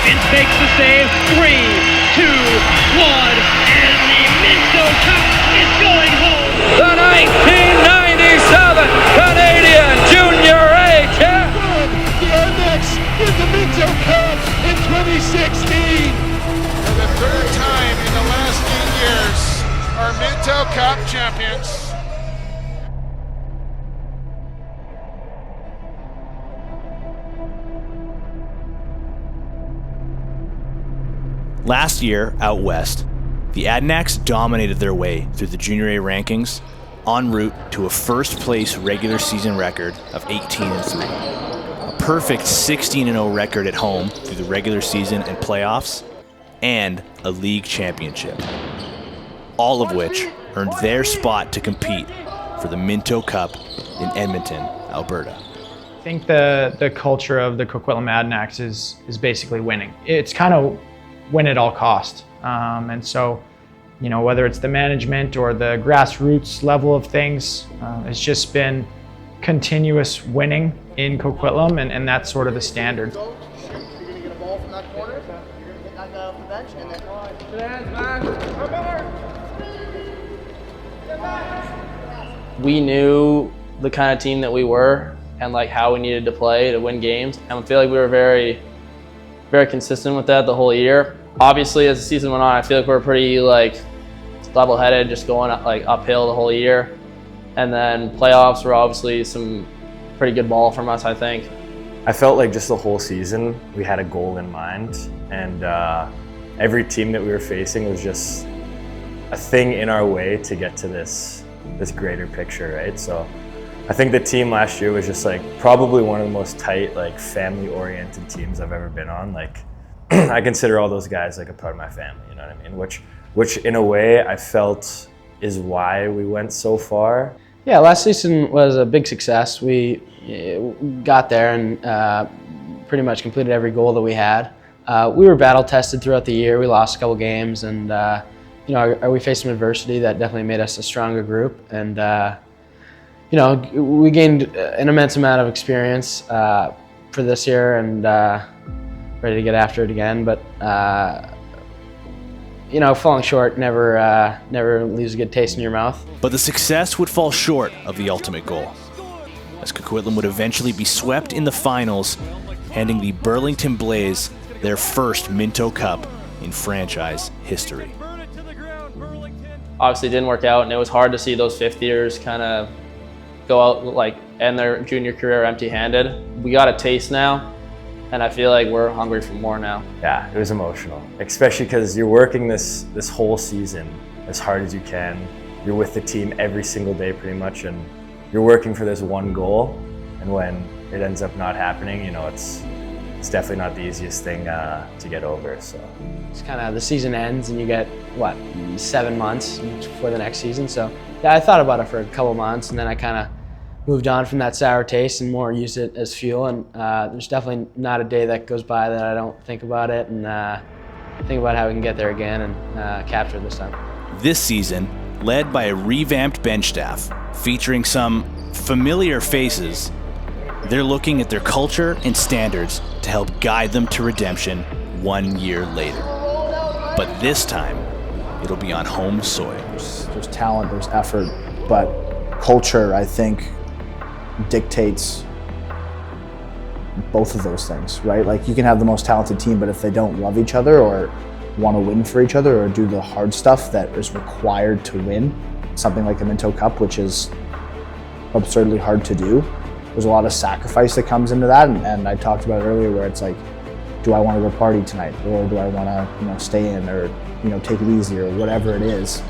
and takes the save. 3, 2, 1, and the Minto Cup is going home. The 1997 Canadian Junior A champ. The Adanacs in the Minto Cup in 2016. For the third time in the last 8 years, our Minto Cup champions. Last year, out west, the Adanacs dominated their way through the Junior A rankings, en route to a first-place regular season record of 18-3. A perfect 16-0 record at home through the regular season and playoffs, and a league championship. All of which earned their spot to compete for the Minto Cup in Edmonton, Alberta. I think the culture of the Coquitlam Adanacs is basically winning. It's kind of win at all cost. And so, you know, whether it's the management or the grassroots level of things, it's just been continuous winning in Coquitlam, and that's sort of the standard. You're gonna get a ball from that corner, you're gonna hit that guy off the bench, and then we knew the kind of team that we were and like how we needed to play to win games. And I feel like we were very consistent with that the whole year. Obviously, as the season went on, I feel like we were pretty like level-headed, just going like uphill the whole year. And then playoffs were obviously some pretty good ball from us, I think. I felt like just the whole season we had a goal in mind, and every team that we were facing was just a thing in our way to get to this greater picture, right? So I think the team last year was just like probably one of the most tight, like family-oriented teams I've ever been on. Like I consider all those guys like a part of my family, you know what I mean? Which in a way I felt is why we went so far. Yeah, last season was a big success. We got there and pretty much completed every goal that we had. We were battle tested throughout the year. We lost a couple games, and you know, we faced some adversity that definitely made us a stronger group. And you know, we gained an immense amount of experience for this year, and ready to get after it again. But you know, falling short never leaves a good taste in your mouth. But the success would fall short of the ultimate goal, as Coquitlam would eventually be swept in the finals, handing the Burlington Blaze their first Minto Cup in franchise history. Obviously it didn't work out, and it was hard to see those fifth years kind of go out like end their junior career empty-handed. We got a taste now, and I feel like we're hungry for more now. Yeah, it was emotional, especially because you're working this whole season as hard as you can. You're with the team every single day pretty much, and you're working for this one goal, and when it ends up not happening, you know, it's definitely not the easiest thing to get over. So it's kind of the season ends and you get what, 7 months before the next season. So yeah, I thought about it for a couple months, and then I kind of moved on from that sour taste and more used it as fuel. And there's definitely not a day that goes by that I don't think about it and think about how we can get there again and capture it this time. This season, led by a revamped bench staff featuring some familiar faces, they're looking at their culture and standards to help guide them to redemption 1 year later. But this time, it'll be on home soil. There's talent, there's effort, but culture, I think, dictates both of those things, right? Like, you can have the most talented team, but if they don't love each other or want to win for each other or do the hard stuff that is required to win, something like the Minto Cup, which is absurdly hard to do, there's a lot of sacrifice that comes into that, and I talked about it earlier where it's like, do I want to go party tonight, or do I want to, you know, stay in, or, you know, take it easy, or whatever it is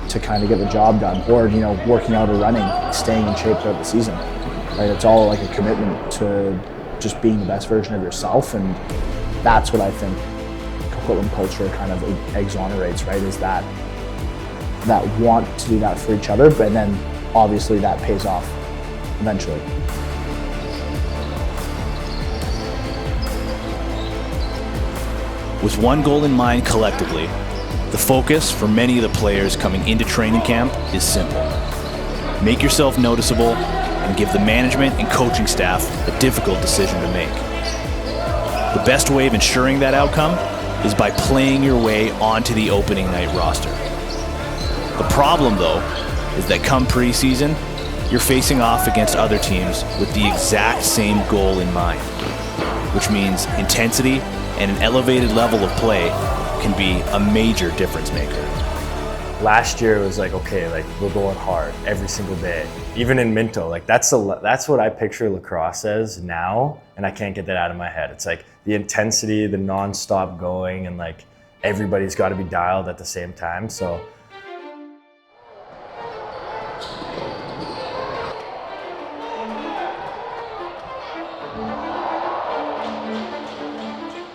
to kind of get the job done, or, you know, working out or running, staying in shape throughout the season, right? It's all like a commitment to just being the best version of yourself, and that's what I think Coquitlam culture kind of exonerates, right? Is that want to do that for each other, but then obviously that pays off eventually. With one goal in mind collectively, the focus for many of the players coming into training camp is simple. Make yourself noticeable and give the management and coaching staff a difficult decision to make. The best way of ensuring that outcome is by playing your way onto the opening night roster. The problem, though, is that come preseason, you're facing off against other teams with the exact same goal in mind, which means intensity and an elevated level of play can be a major difference maker. Last year it was like, okay, like we're going hard every single day. Even in Minto, like that's what I picture lacrosse as now, and I can't get that out of my head. It's like the intensity, the non-stop going, and like everybody's got to be dialed at the same time. So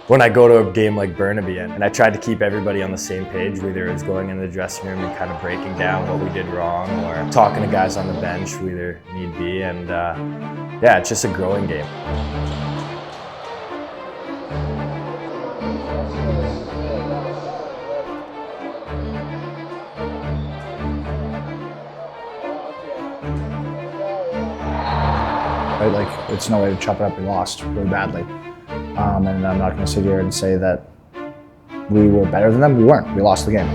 when I go to a game like Burnaby, and I tried to keep everybody on the same page, whether it was going into the dressing room and kind of breaking down what we did wrong, or talking to guys on the bench, whether need be, and yeah, it's just a growing game. Right, like it's no way to chop it up. We lost really badly. And I'm not going to sit here and say that we were better than them. We weren't. We lost the game.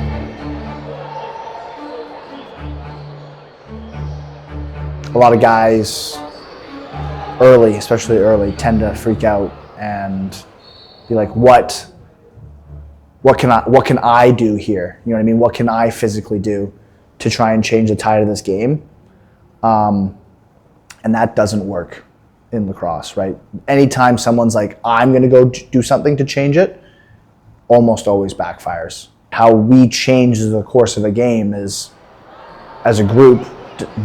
A lot of guys early, especially early, tend to freak out and be like, what can I do here? You know what I mean? What can I physically do to try and change the tide of this game? And that doesn't work in lacrosse, right? Anytime someone's like, I'm gonna go do something to change it, almost always backfires. How we change the course of a game is, as a group,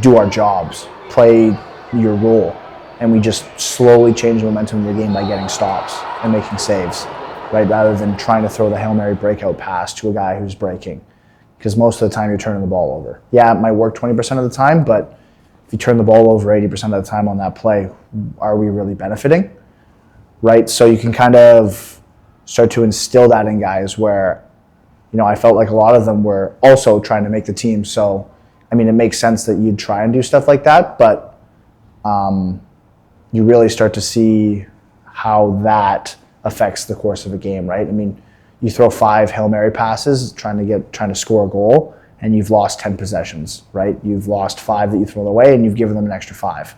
do our jobs, play your role, and we just slowly change the momentum of the game by getting stops and making saves, right? Rather than trying to throw the Hail Mary breakout pass to a guy who's breaking, because most of the time you're turning the ball over. Yeah, it might work 20% of the time, but if you turn the ball over 80% of the time on that play, are we really benefiting? Right? So you can kind of start to instill that in guys where, you know, I felt like a lot of them were also trying to make the team. So, I mean, it makes sense that you'd try and do stuff like that, but you really start to see how that affects the course of a game, right? I mean, you throw 5 Hail Mary passes trying to score a goal, and you've lost 10 possessions, right? You've lost 5 that you throw away, and you've given them an extra 5.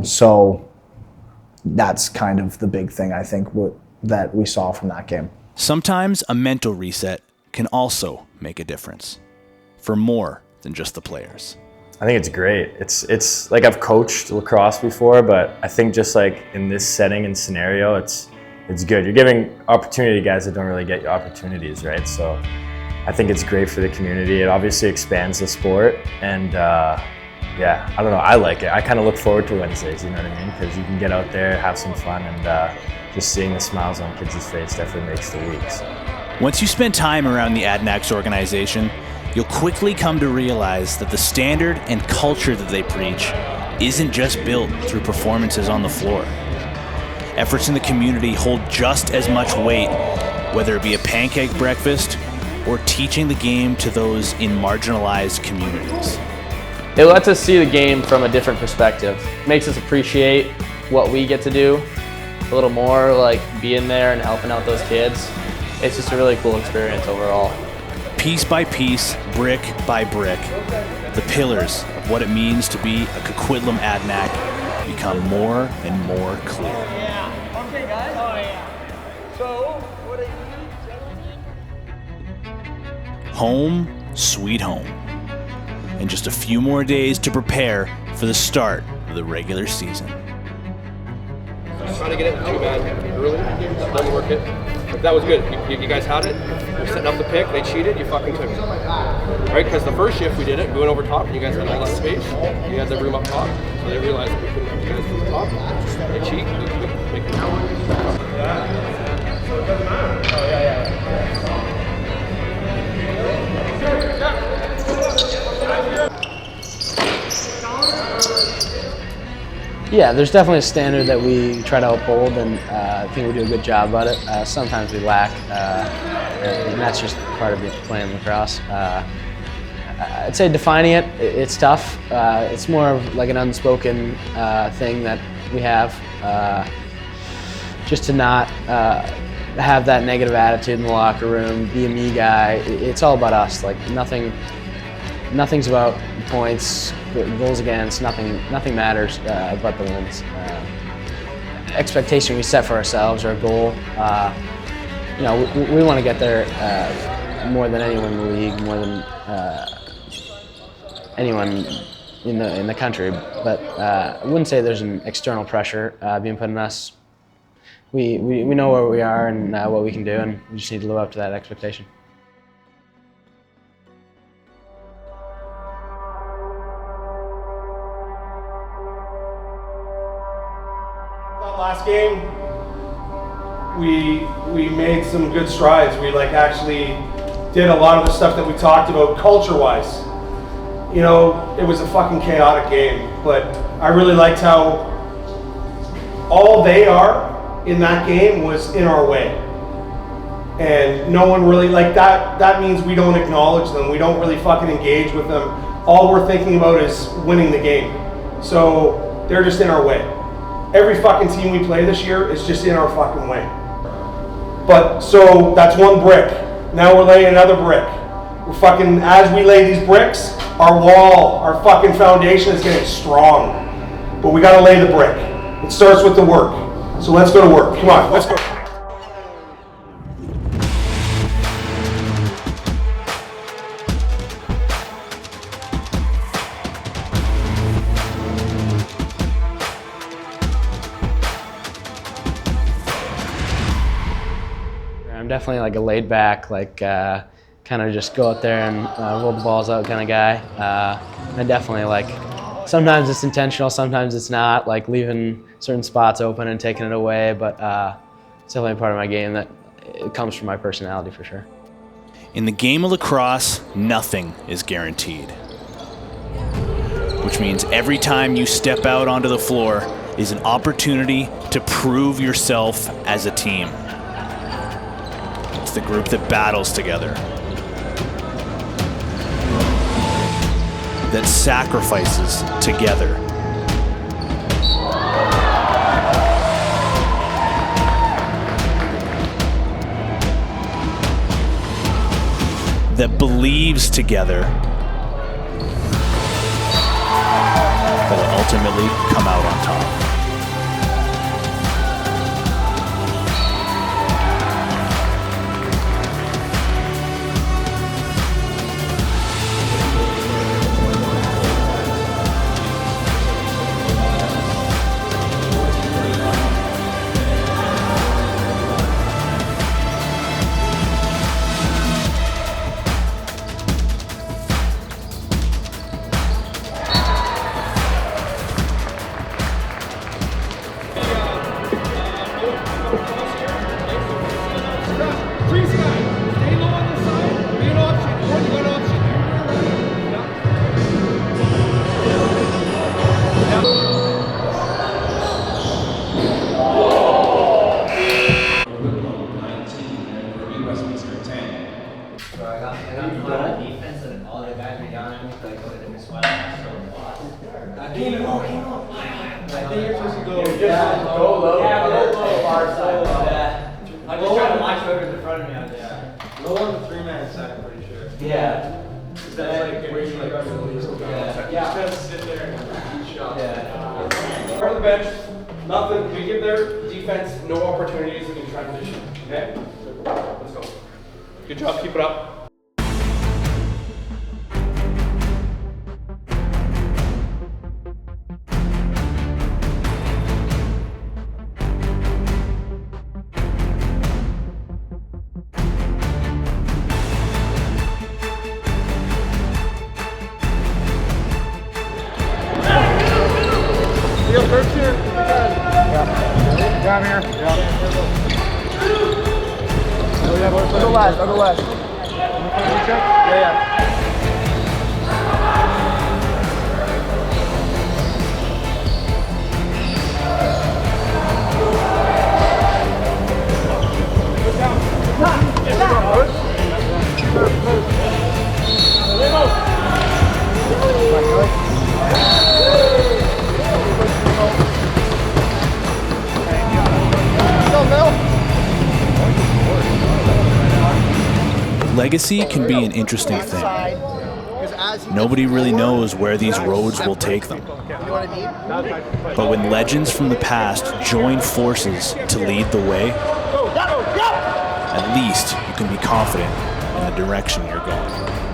So that's kind of the big thing, I think, that we saw from that game. Sometimes a mental reset can also make a difference for more than just the players. I think it's great. It's like I've coached lacrosse before, but I think just like in this setting and scenario, it's good. You're giving opportunity to guys that don't really get opportunities, right? So I think it's great for the community. It obviously expands the sport, and yeah, I don't know, I like it. I kind of look forward to Wednesdays, you know what I mean? Because you can get out there, have some fun, and just seeing the smiles on kids' face definitely makes the weeks. Once you spend time around the Adanacs organization, you'll quickly come to realize that the standard and culture that they preach isn't just built through performances on the floor. Efforts in the community hold just as much weight, whether it be a pancake breakfast or teaching the game to those in marginalized communities. It lets us see the game from a different perspective. It makes us appreciate what we get to do a little more, like being there and helping out those kids. It's just a really cool experience overall. Piece by piece, brick by brick, the pillars of what it means to be a Coquitlam Adanac become more and more clear. Okay, guys. Oh, yeah. So, what are you doing? Home, sweet home. And just a few more days to prepare for the start of the regular season. Trying to get it too bad early, doesn't work it. But that was good. You guys had it. You're setting up the pick. They cheated. You fucking took it. Right? Because the first shift we did it, we went over top, and you guys had all that space. You guys had room up top, so they realized that we couldn't have you guys from the top. They cheat. We couldn't make it. So it doesn't matter. Oh yeah. Yeah, there's definitely a standard that we try to uphold, and I think we do a good job about it. Sometimes we lack, and that's just part of playing lacrosse. I'd say defining it's tough. It's more of like an unspoken thing that we have. just to not have that negative attitude in the locker room, be a me guy. It's all about us. Like nothing's about points, goals against. Nothing matters but the wins. Expectation we set for ourselves, our goal. You know, we want to get there more than anyone in the league, more than anyone in the country. But I wouldn't say there's an external pressure being put on us. We know where we are and what we can do, and we just need to live up to that expectation. Last game, we made some good strides. We actually did a lot of the stuff that we talked about culture-wise. You know, it was a fucking chaotic game, but I really liked how all they are in that game was in our way. And no one really, that means we don't acknowledge them. We don't really fucking engage with them. All we're thinking about is winning the game. So they're just in our way. Every fucking team we play this year is just in our fucking way. But so that's one brick. Now we're laying another brick. We're fucking, as we lay these bricks, our wall, our fucking foundation is getting strong. But we gotta lay the brick. It starts with the work. So let's go to work. Come on, let's go. I'm definitely a laid back, kind of just go out there and roll the balls out kind of guy. I definitely sometimes it's intentional, sometimes it's not, leaving certain spots open and taking it away, but it's definitely a part of my game that it comes from my personality for sure. In the game of lacrosse, nothing is guaranteed. Which means every time you step out onto the floor is an opportunity to prove yourself as a team. It's the group that battles together, that sacrifices together, that believes together, that will ultimately come out on top. Part of the bench, nothing. We give their defense no opportunities in transition. Okay? Let's go. Good job. Keep it up. Down here. I'll go last. Yeah. Legacy can be an interesting thing. Nobody really knows where these roads will take them. But when legends from the past join forces to lead the way, at least you can be confident in the direction you're going.